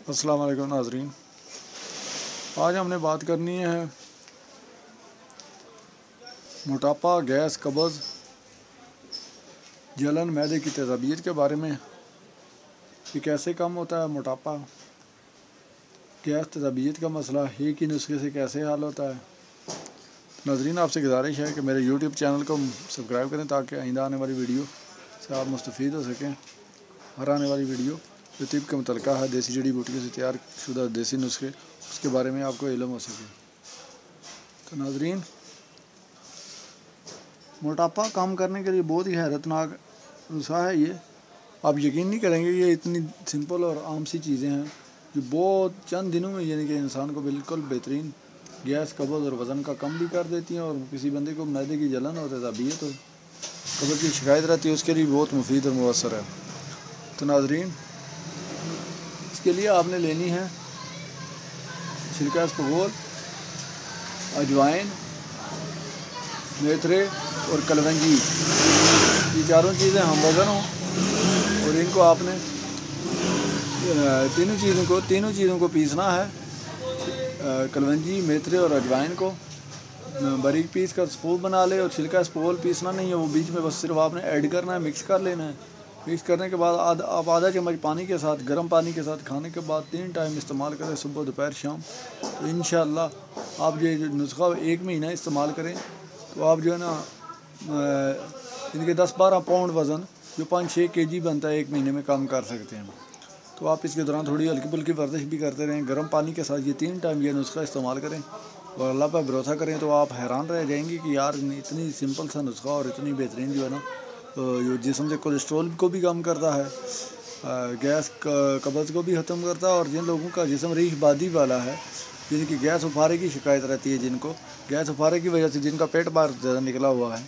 अस्सलाम वालेकुम नाज़रीन। आज हमने बात करनी है मोटापा, गैस, कब्ज़, जलन, मैदे की तज़ाबियत के बारे में कि कैसे कम होता है मोटापा, गैस, तज़ाबियत का मसला एक ही नुस्खे से कैसे हल होता है। नाज़रीन, आपसे गुजारिश है कि मेरे YouTube चैनल को सब्सक्राइब करें ताकि आइंदा आने वाली वीडियो से आप मुस्तफ़ीद हो सकें। हर आने वाली वीडियो जो तिब के मुतल्लिक़ा है, देसी जड़ी बूटियों से तैयार शुदा देसी नुस्खे, उसके बारे में आपको इल्म हो सके। तो नाज़रीन, मोटापा कम करने के लिए बहुत ही हैरतनाक नुस्खा है ये। आप यकीन नहीं करेंगे, ये इतनी सिंपल और आम सी चीज़ें हैं जो बहुत चंद दिनों में यानी कि इंसान को बिल्कुल बेहतरीन गैस, कब्ज़ और वज़न का कम भी कर देती हैं। और किसी बंदे को मैदे की जलन और तज़ाबियत और कब्ज़ की शिकायत रहती है, उसके लिए बहुत मुफीद और मुअस्सर है। तो नाज़रीन, इसके लिए आपने लेनी है छिलका इसबगोल, अजवाइन, मेथरे और कलवंजी। ये चारों चीज़ें हम वज़न हों और इनको आपने तीनों चीज़ों को पीसना है। कलवंजी, मेथरे और अजवाइन को बारीक पीस कर स्पून बना ले। और छिलका इसबगोल पीसना नहीं है, वो बीच में बस सिर्फ आपने ऐड करना है, मिक्स कर लेना है। मिक्स करने के बाद आप आधा चम्मच पानी के साथ, गर्म पानी के साथ खाने के बाद 3 टाइम इस्तेमाल करें, सुबह, दोपहर, शाम। तो इंशाअल्लाह आप ये नुस्खा 1 महीना इस्तेमाल करें तो आप जो है ना इनके 10-12 पाउंड वज़न जो 5-6 kg बनता है 1 महीने में कम कर सकते हैं। तो आप इसके दौरान थोड़ी हल्की फुल्की वर्जिश भी करते रहें। गर्म पानी के साथ ये 3 टाइम ये नुस्खा इस्तेमाल करें और अल्लाह पर भरोसा करें तो आप हैरान रह जाएंगे कि यार इतनी सिंपल सा नुस्खा और इतनी बेहतरीन जो है ना, जो जिस्म से कोलेस्ट्रॉल को भी कम करता है, गैस, कब्ज़ को भी ख़त्म करता है। और जिन लोगों का जिस्म रीश बादी वाला है, जिनकी गैस उफारे की शिकायत रहती है, जिनको गैस उफारे की वजह से जिनका पेट बाहर ज़्यादा निकला हुआ है,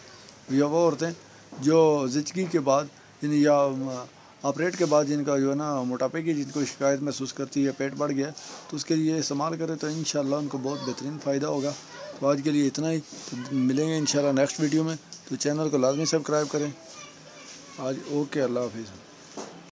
या वो औरतें जो ज़िचगी के बाद या ऑपरेट के बाद जिनका जो है ना मोटापे की जिनको शिकायत महसूस करती है, पेट बढ़ गया, तो उसके लिए इस्तेमाल करें तो इंशाअल्लाह उनको बहुत बेहतरीन फ़ायदा होगा। तो आज के लिए इतना ही। तो मिलेंगे इंशाअल्लाह नेक्स्ट वीडियो में। तो चैनल को लाजमी सब्सक्राइब करें। आज ओके, अल्लाह हाफिज़।